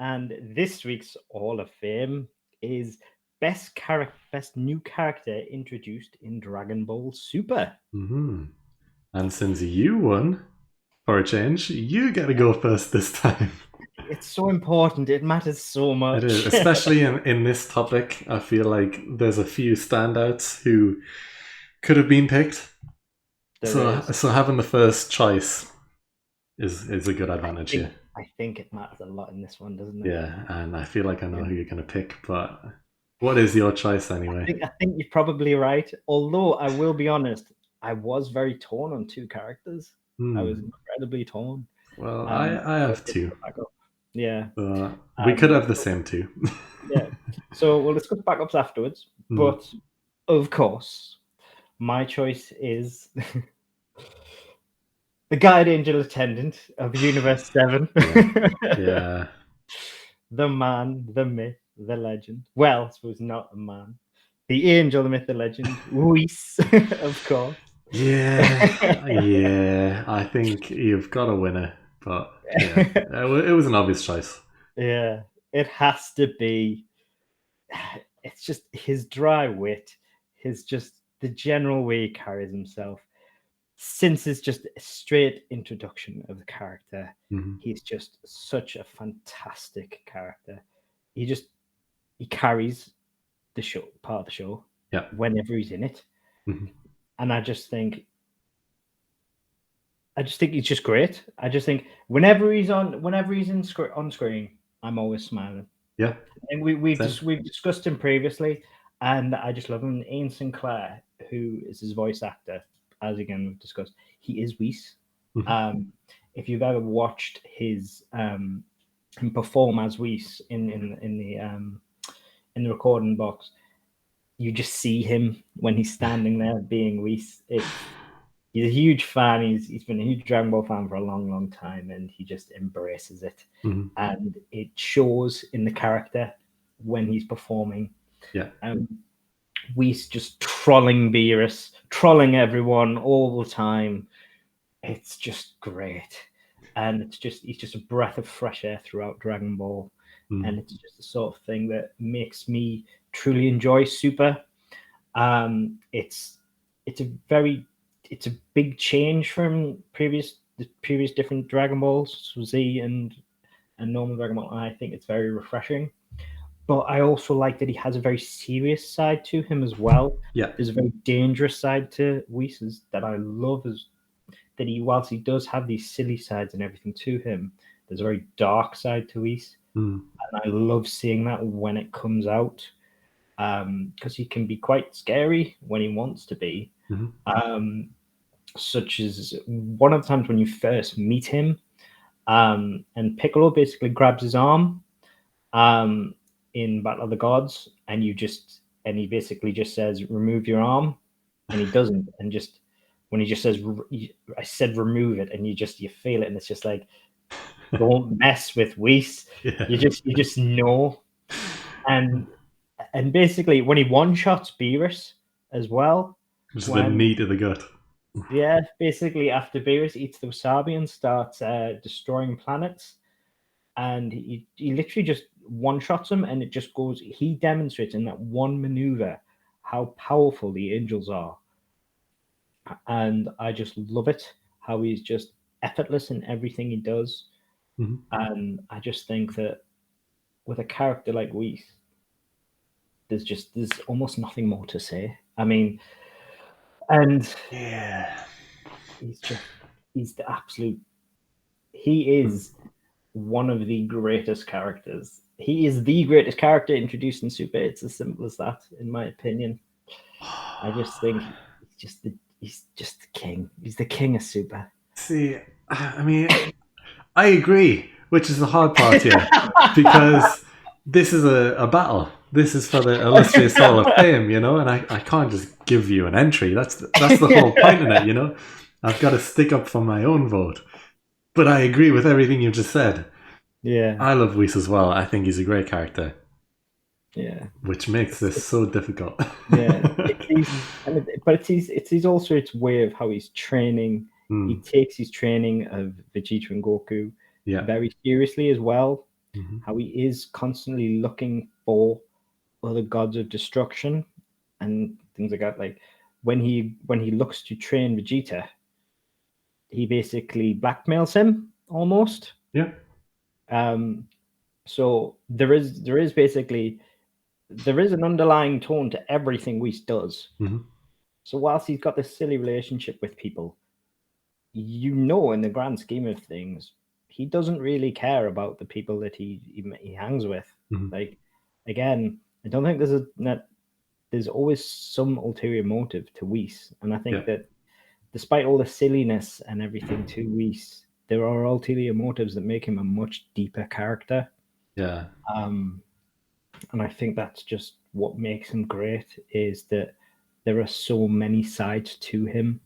And this week's Hall of Fame is best new character introduced in Dragon Ball Super. Mm-hmm. And since you won, for a change, you get to go first this time. It's so important. It matters so It is, much. especially in this topic. I feel like there's a few standouts who could have been picked. There So, is. so having the first choice is a good I advantage think here. I think it matters a lot in this one, doesn't it? Yeah, and I feel like I know Yeah. who you're going to pick, but what is your choice anyway? I think you're probably right. Although I will be honest, I was very torn on two characters. I was Hmm. incredibly torn. Well, I So have let's two. go back up. Yeah. We could have the So, same two. yeah. So we'll discuss backups afterwards. Hmm. But of course, my choice is the guide angel attendant of Universe 7. Yeah, yeah. The man, the myth, the legend. Well, I suppose not a man. The angel, the myth, the legend. Whis, of course. Yeah. I think you've got a winner, but yeah, it was an obvious choice. Yeah, it has to be. It's just his dry wit, his just the general way he carries himself. Since it's just a straight introduction of the character, Hmm. he's just such a fantastic character. He carries the show, part of the show, Yeah. whenever he's in it, Hmm. and I just think he's just great. I just think whenever he's on screen, I'm always smiling. Yeah. And we've Same. just we've discussed him previously, and I just love him. Ian Sinclair, who is his voice actor, as again we've discussed, he is Whis. Hmm. Um, if you've ever watched him perform as Whis in the recording box, you just see him when he's standing there being Whis. He's a huge fan. He's been a huge Dragon Ball fan for a long, long time, and he just embraces it. Hmm. And it shows in the character when he's performing. Yeah. Whis just trolling Beerus, trolling everyone all the time. It's just great, and he's just a breath of fresh air throughout Dragon Ball, and it's just the sort of thing that makes me truly enjoy Super. It's it's a big change from the previous different Dragon Balls, Z and normal Dragon Ball. And I think it's very refreshing. But I also like that he has a very serious side to him as well. Yeah. There's a very dangerous side to Whis that I love, is that whilst he does have these silly sides and everything to him, there's a very dark side to Whis. Mm. And I love seeing that when it comes out, because he can be quite scary when he wants to be. Mm-hmm. Such as one of the times when you first meet him, and Piccolo basically grabs his arm in Battle of the Gods, and he basically just says, "Remove your arm," and he doesn't, and just when he just says, "I said remove it," and you feel it, and it's just like, don't mess with Whis. Yeah. You just know, and basically when he one shots Beerus as well, Just the when knee to the gut. yeah, basically after Beerus eats the wasabi and starts destroying planets, and he literally just one shots him, and it just goes. He demonstrates in that one maneuver how powerful the angels are, and I just love it. How he's just effortless in everything he does, Mm-hmm. and I just think that with a character like Whis, there's almost nothing more to say. I mean, and Yeah. he's the absolute. He is one of the greatest characters. He is the greatest character introduced in Super. It's as simple as that, in my opinion. I just think he's just the king. He's the king of Super. See, I mean, I agree, which is the hard part here, because this is a battle. This is for the illustrious Hall of Fame, and I can't just give you an entry. That's the whole point in it. I've got to stick up for my own vote. But I agree with everything you just said. Yeah, I love Whis as well. I think he's a great character, yeah, which makes this so difficult. yeah. But it's also its way of how he's training. He takes his training of Vegeta and Goku Yeah. very seriously as well. Mm-hmm. how he is constantly looking for other gods of destruction and things like that. Like when he looks to train Vegeta, he basically blackmails him almost. Yeah. Um, so there is basically there is an underlying tone to everything Whis does. Mm-hmm. So whilst he's got this silly relationship with people, in the grand scheme of things, he doesn't really care about the people that he hangs with. Mm-hmm. Like, again, I don't think there's always some ulterior motive to Whis, and I think that despite all the silliness and everything to Whis, there are ulterior motives that make him a much deeper character. Yeah. And I think that's just what makes him great, is that there are so many sides to him.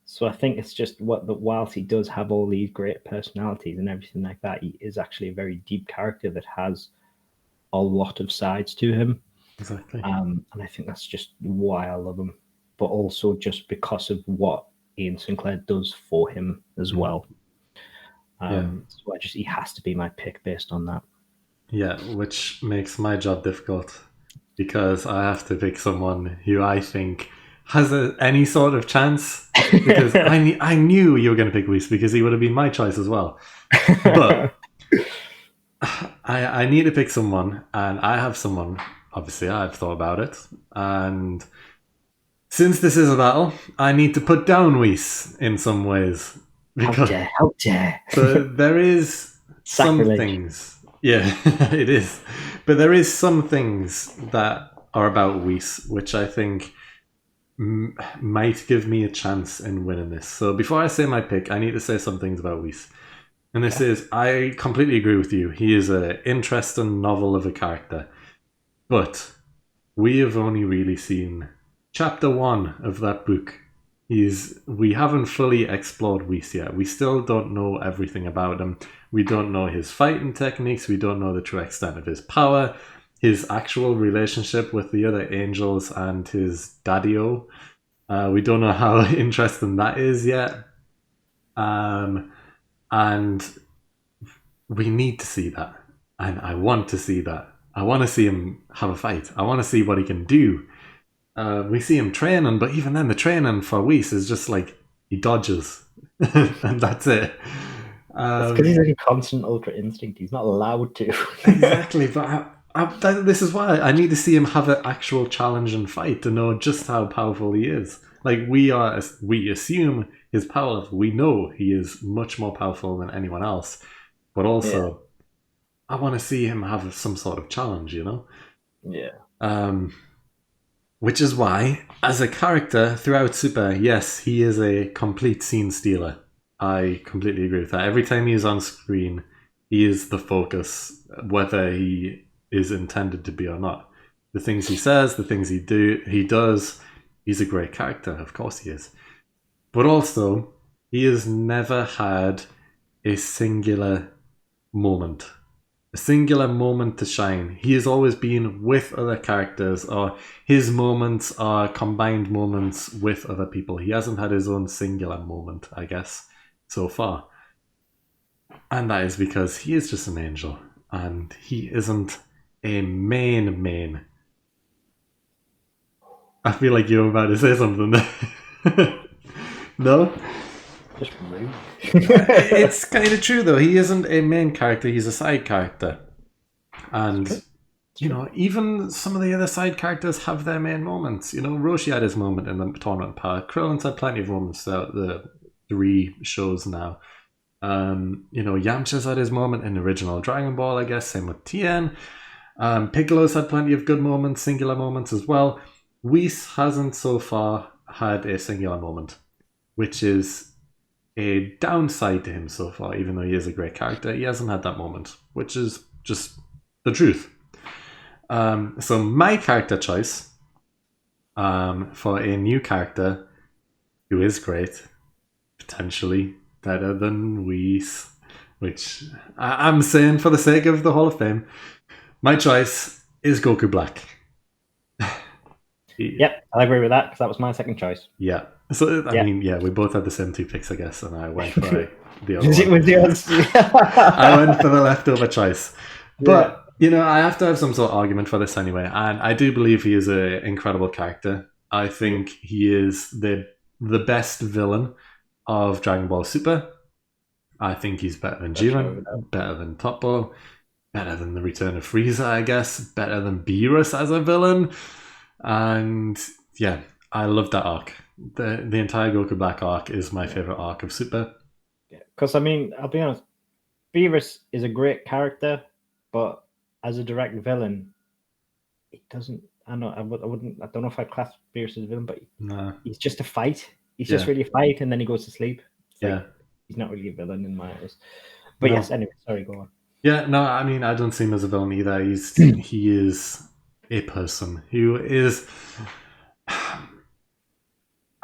So I think it's just whilst he does have all these great personalities and everything like that, he is actually a very deep character that has a lot of sides to him. Exactly. And I think that's just why I love him, but also just because of what Ian Sinclair does for him as well. So he has to be my pick based on that. Yeah, which makes my job difficult because I have to pick someone who I think has any sort of chance. Because I knew you were going to pick Whis because he would have been my choice as well. But I need to pick someone, and I have someone. Obviously, I've thought about it, and since this is a battle, I need to put down Whis in some ways. Because, how dare! So there is some things. Yeah, it is. But there is some things that are about Whis, which I think might give me a chance in winning this. So before I say my pick, I need to say some things about Whis. And this is, I completely agree with you. He is an interesting novel of a character. But we have only really seen chapter 1 of that book. We haven't fully explored Whis yet. We still don't know everything about him. We don't know his fighting techniques. We don't know the true extent of his power, his actual relationship with the other angels, and his daddy-o. We don't know how interesting that is yet. And we need to see that. And I want to see that. I want to see him have a fight. I want to see what he can do. We see him training, but even then, the training for Whis is just like he dodges, and that's it. That's because he's in constant Ultra Instinct. He's not allowed to. Exactly, but this is why I need to see him have an actual challenge and fight to know just how powerful he is. Like we assume his power. We know he is much more powerful than anyone else, but also I want to see him have some sort of challenge. Yeah. Which is why, as a character throughout Super, yes, he is a complete scene stealer. I completely agree with that. Every time he is on screen, he is the focus, whether he is intended to be or not. The things he says, the things he does, he's a great character. Of course he is. But also, he has never had a singular moment. A singular moment to shine. He has always been with other characters, or his moments are combined moments with other people. He hasn't had his own singular moment, I guess, so far. And that is because he is just an angel, and he isn't a main. I feel like you're about to say something there. No? Just rude. It's kind of true, though. He isn't a main character, he's a side character. And, even some of the other side characters have their main moments. Roshi had his moment in the Tournament of Power. Krillin's had plenty of moments throughout the 3 shows now. Yamcha's had his moment in the original Dragon Ball, I guess. Same with Tien. Piccolo's had plenty of good moments, singular moments as well. Whis hasn't so far had a singular moment, which is a downside to him so far. Even though he is a great character, he hasn't had that moment, which is just the truth. So my character choice for a new character who is great, potentially better than Whis, which I'm saying for the sake of the Hall of Fame, my choice is Goku Black. Yep, I agree with that because that was my second choice. Yeah. So, I mean, we both had the same 2 picks, I guess, and I went for the other Was it one. was the I went for the leftover choice. Yeah. But, I have to have some sort of argument for this anyway. And I do believe he is an incredible character. I think he is the best villain of Dragon Ball Super. I think he's better than Jiren, better than Toppo, better than the Return of Frieza, I guess, better than Beerus as a villain. And yeah, I love that arc. The entire Goku Black arc is my favorite arc of Super. Because I mean, I'll be honest, Beerus is a great character, but as a direct villain, it doesn't. I know I wouldn't. I don't know if I class Beerus as a villain, but Nah. he's just a fight. He's just really a fight, and then he goes to sleep. It's Yeah. like, he's not really a villain in my eyes. But No. yes, anyway, sorry, go on. Yeah, no, I mean, I don't see him as a villain either. He is a person who is.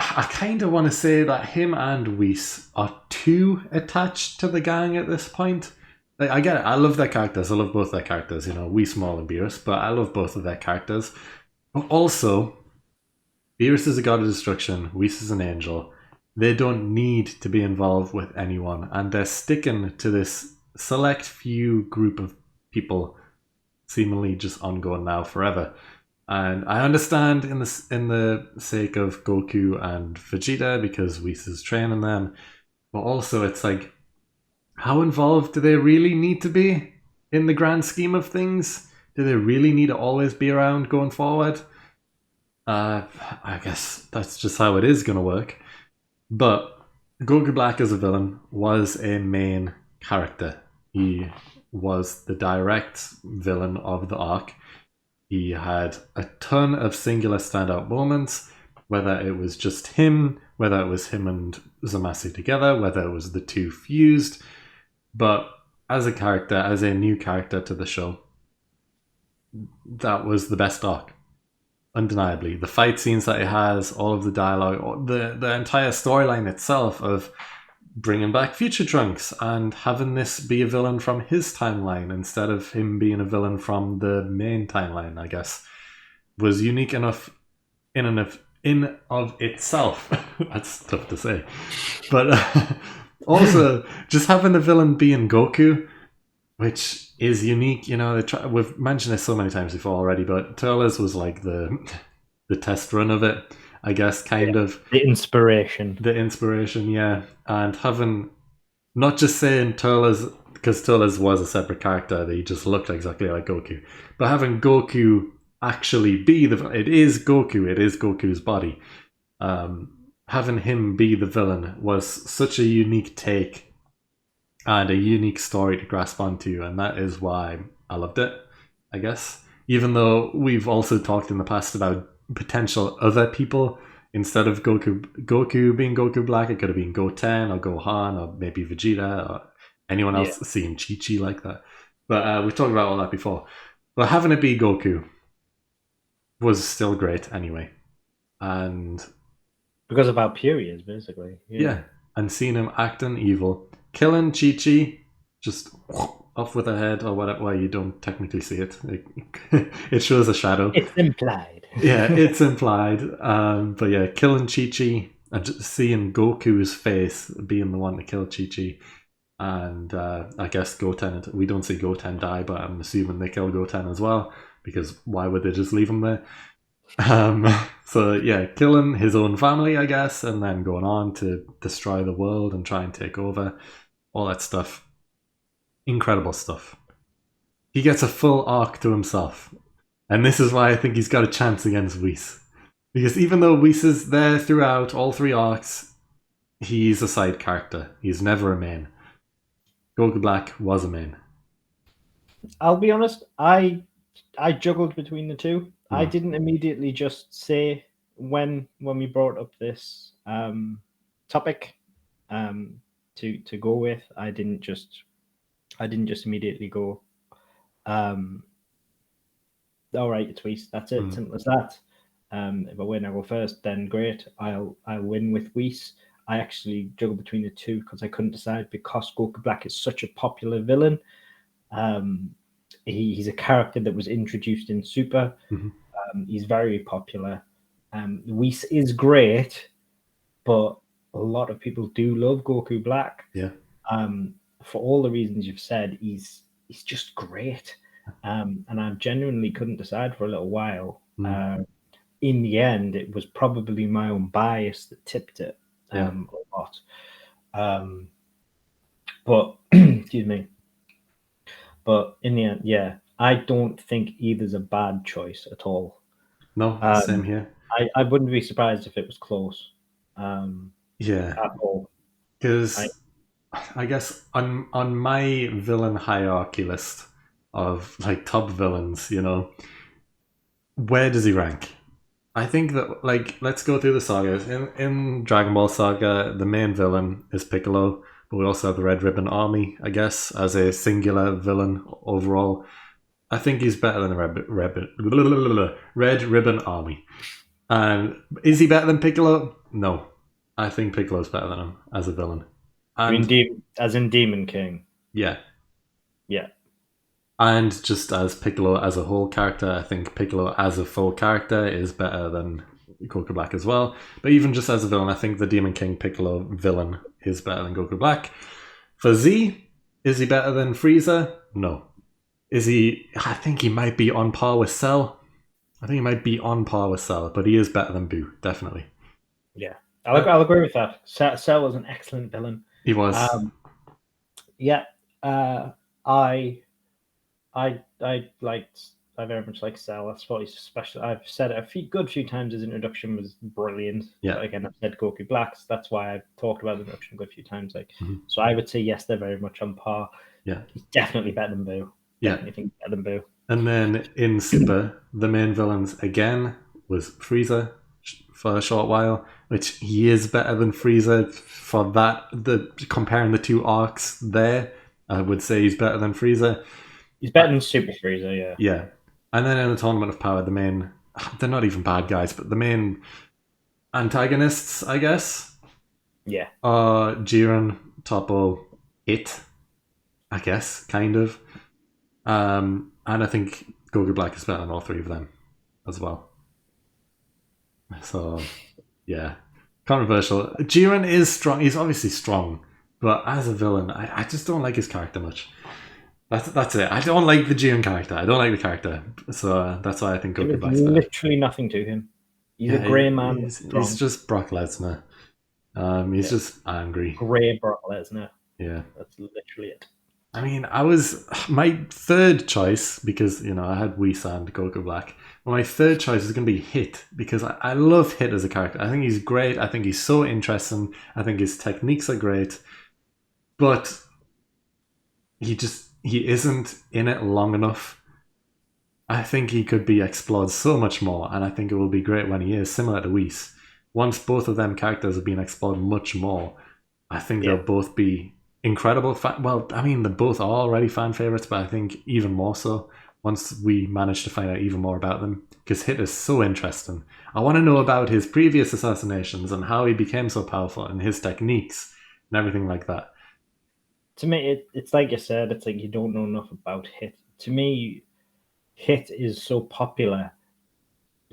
I kind of want to say that him and Whis are too attached to the gang at this point. Like, I get it. I love their characters. I love both their characters. Whis, Maul, and Beerus, but I love both of their characters. But also, Beerus is a god of destruction. Whis is an angel. They don't need to be involved with anyone, and they're sticking to this select few group of people, seemingly just ongoing now forever. And I understand in the sake of Goku and Vegeta because Whis is training them, but also it's like, how involved do they really need to be in the grand scheme of things? Do they really need to always be around going forward? I guess that's just how it is going to work. But Goku Black as a villain was a main character. He was the direct villain of the arc. He had a ton of singular standout moments, whether it was just him, whether it was him and Zamasu together, whether it was the two fused. But as a character, as a new character to the show, that was the best arc. Undeniably. The fight scenes that it has, all of the dialogue, the entire storyline itself of bringing back Future Trunks and having this be a villain from his timeline instead of him being a villain from the main timeline, I guess, was unique enough in of itself. That's tough to say. But also, just having the villain being Goku, which is unique. We've mentioned this so many times before already, but Turles was like the test run of it, I guess, kind of. The inspiration. The inspiration, yeah. And having, not just saying Turles, because Turles was a separate character, that he just looked exactly like Goku, but having Goku actually be it is Goku's body. Having him be the villain was such a unique take and a unique story to grasp onto, and that is why I loved it, I guess. Even though we've also talked in the past about potential other people instead of Goku being Goku Black, it could have been Goten or Gohan or maybe Vegeta or anyone else seeing Chi-Chi like that. But we've talked about all that before. But having it be Goku was still great anyway. And because of how pure he is, basically. Yeah. And seeing him acting evil, killing Chi-Chi, just off with her head or whatever. Well, you don't technically see it. It shows a shadow. It's implied. Yeah, it's implied. But yeah, killing Chi-Chi and just seeing Goku's face being the one to kill Chi-Chi. And I guess Goten, we don't see Goten die, but I'm assuming they kill Goten as well, because why would they just leave him there? So yeah, killing his own family, I guess, and then going on to destroy the world and try and take over, all that stuff. Incredible stuff. He gets a full arc to himself, and this is why I think he's got a chance against Whis, because even though Whis is there throughout all three arcs, he's a side character. He's never a main. Goku Black was a main. I'll be honest, I juggled between the two. I didn't immediately just say when we brought up this topic to go with. I didn't just immediately go, all right, it's Whis. That's it. Simple as that. If I win, I go first. Then great. I'll win with Whis. I actually juggled between the two because I couldn't decide, because Goku Black is such a popular villain. He's a character that was introduced in Super. He's very popular. Whis is great, but a lot of people do love Goku Black. Yeah. For all the reasons you've said, he's just great. And I genuinely couldn't decide for a little while. In the end, it was probably my own bias that tipped it Yeah. a lot. But excuse me. But in the end, yeah, I don't think either's a bad choice at all. No, same here. I wouldn't be surprised if it was close Yeah, at all. because I guess on my villain hierarchy list of like top villains, where does he rank? I think that let's go through the sagas. In Dragon Ball Saga, the main villain is Piccolo, but we also have the Red Ribbon Army, I guess, as a singular villain overall. I think he's better than the Red Ribbon Army. And is he better than Piccolo? No. I think Piccolo's better than him as a villain. And as in Demon King. yeah. Yeah. And just as Piccolo as a whole character, I think Piccolo as a full character is better than Goku Black as well. But even just as a villain, I think the Demon King Piccolo villain is better than Goku Black. For Z, is he better than Frieza? No. Is he? I think he might be on par with Cell. But he is better than Boo, definitely. Yeah, I'll agree with that. Cell was an excellent villain. He was. Yeah, I very much like Cell. I suppose he's special. I've said it a good few times. His introduction was brilliant. Yeah. But again, I've said Goku Black. So that's why I've talked about the introduction a good few times. So I would say yes, they're very much on par. Yeah, he's definitely better than Boo. Definitely think better than Boo. And then in Super, the main villains again was Frieza for a short while, which he is better than Frieza for that. Comparing the two arcs there, I would say he's better than Frieza. He's better than Super Frieza, yeah. Yeah. And then in the Tournament of Power, they're not even bad guys, but the main antagonists, I guess, are Jiren, Toppo, It, I guess, kind of. And I think Goku Black is better than all three of them as well. So, yeah. Controversial. Jiren is strong. He's obviously strong. But as a villain, I just don't like his character much. That's it. I don't like the Jiren character. I don't like the character. So that's why I think Goku Black's better. Literally nothing to him. He's a grey man. He's just Brock Lesnar. He's just angry. Grey Brock Lesnar. Yeah. That's literally it. I mean, my third choice, because, I had Whis and Goku Black, but my third choice is going to be Hit, because I love Hit as a character. I think he's great. I think he's so interesting. I think his techniques are great. But he isn't in it long enough. I think he could be explored so much more, and I think it will be great when he is, similar to Whis. Once both of them characters have been explored much more, I think they'll both be incredible. They both are already fan favorites, but I think even more so once we manage to find out even more about them, because Hit is so interesting. I want to know about his previous assassinations and how he became so powerful and his techniques and everything like that. To me, it's like you said, it's like you don't know enough about Hit. To me, Hit is so popular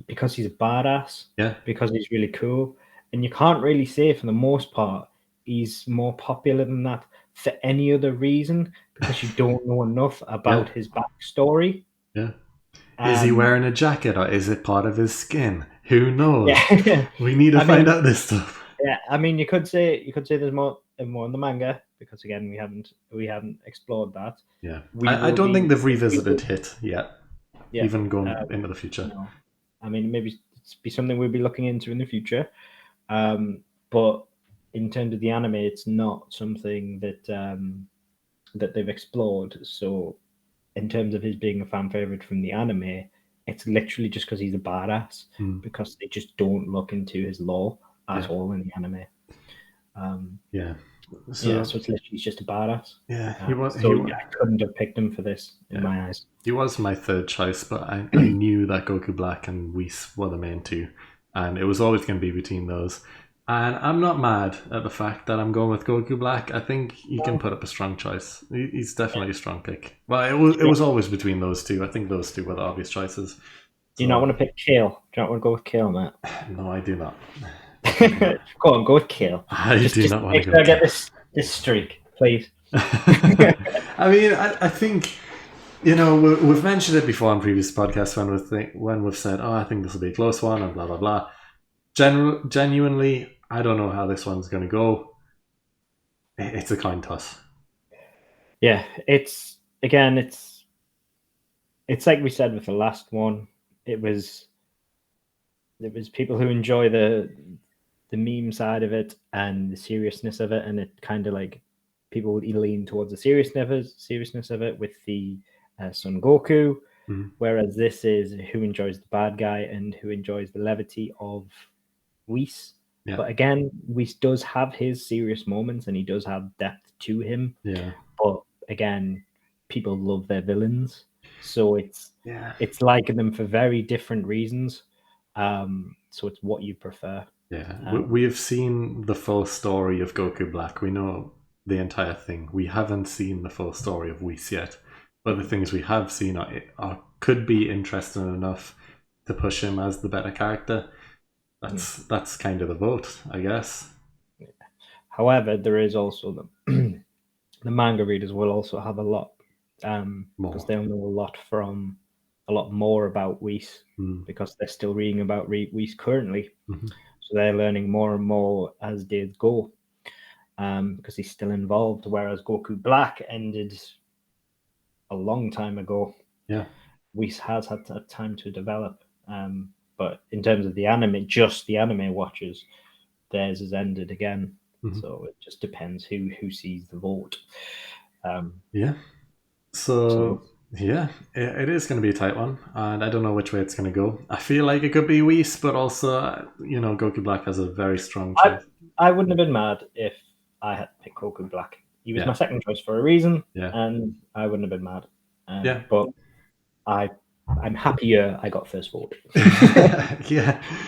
because he's a badass, because he's really cool, and you can't really say for the most part he's more popular than that for any other reason, because you don't know enough about his backstory. Yeah. Is he wearing a jacket, or is it part of his skin? Who knows? Yeah. We need to find out this stuff. Yeah, I mean, you could say there's more in the manga, because again we haven't explored that. Yeah, I don't think they've revisited Hit yet. Yeah. Even going into the future. No. I mean, maybe it's be something we'll be looking into in the future. But in terms of the anime, it's not something that they've explored. So in terms of his being a fan favorite from the anime, it's literally just because he's a badass, because they just don't look into his lore at all in the anime. So it's literally he's just a badass. Yeah, I couldn't have picked him for this in my eyes. He was my third choice, but I knew that Goku Black and Whis were the main two, and it was always going to be between those. And I'm not mad at the fact that I'm going with Goku Black. I think he can put up a strong choice. He's definitely a strong pick. Well, it was always between those two. I think those two were the obvious choices. Do you not want to pick Kale? Do you not want to go with Kale, Matt? No, I do not. Go on, go with Kale. I do not want to go. I get this streak. please. I mean, I think, we've mentioned it before on previous podcasts when we've said, oh, I think this will be a close one and blah, blah, blah. Genuinely, I don't know how this one's going to go. It's a coin toss. Yeah, it's like we said with the last one. It was people who enjoy the meme side of it and the seriousness of it, and it kind of like people would lean towards the seriousness of it with the Son Goku, whereas this is who enjoys the bad guy and who enjoys the levity of Whis. Yeah. But again, Whis does have his serious moments and he does have depth to him. Yeah. But again, people love their villains, so it's Yeah. liking them for very different reasons. So it's what you prefer. Yeah. We have seen the full story of Goku Black. We know the entire thing. We haven't seen the full story of Whis yet. But the things we have seen could be interesting enough to push him as the better character. That's kind of the vote, I guess. However, there is also the the manga readers will also have a lot because they'll know a lot more about Whis because they're still reading about Whis currently. So they're learning more and more as days go because he's still involved, whereas Goku Black ended a long time ago. Yeah. Whis has had time to develop. But in terms of the anime, just the anime watchers, theirs has ended again. So it just depends who sees the vote. Yeah. So yeah, it is going to be a tight one, and I don't know which way it's going to go. I feel like it could be Whis, but also, Goku Black has a very strong choice. I wouldn't have been mad if I had picked Goku Black. He was my second choice for a reason, and I wouldn't have been mad. But I'm happier I got first vote. Yeah.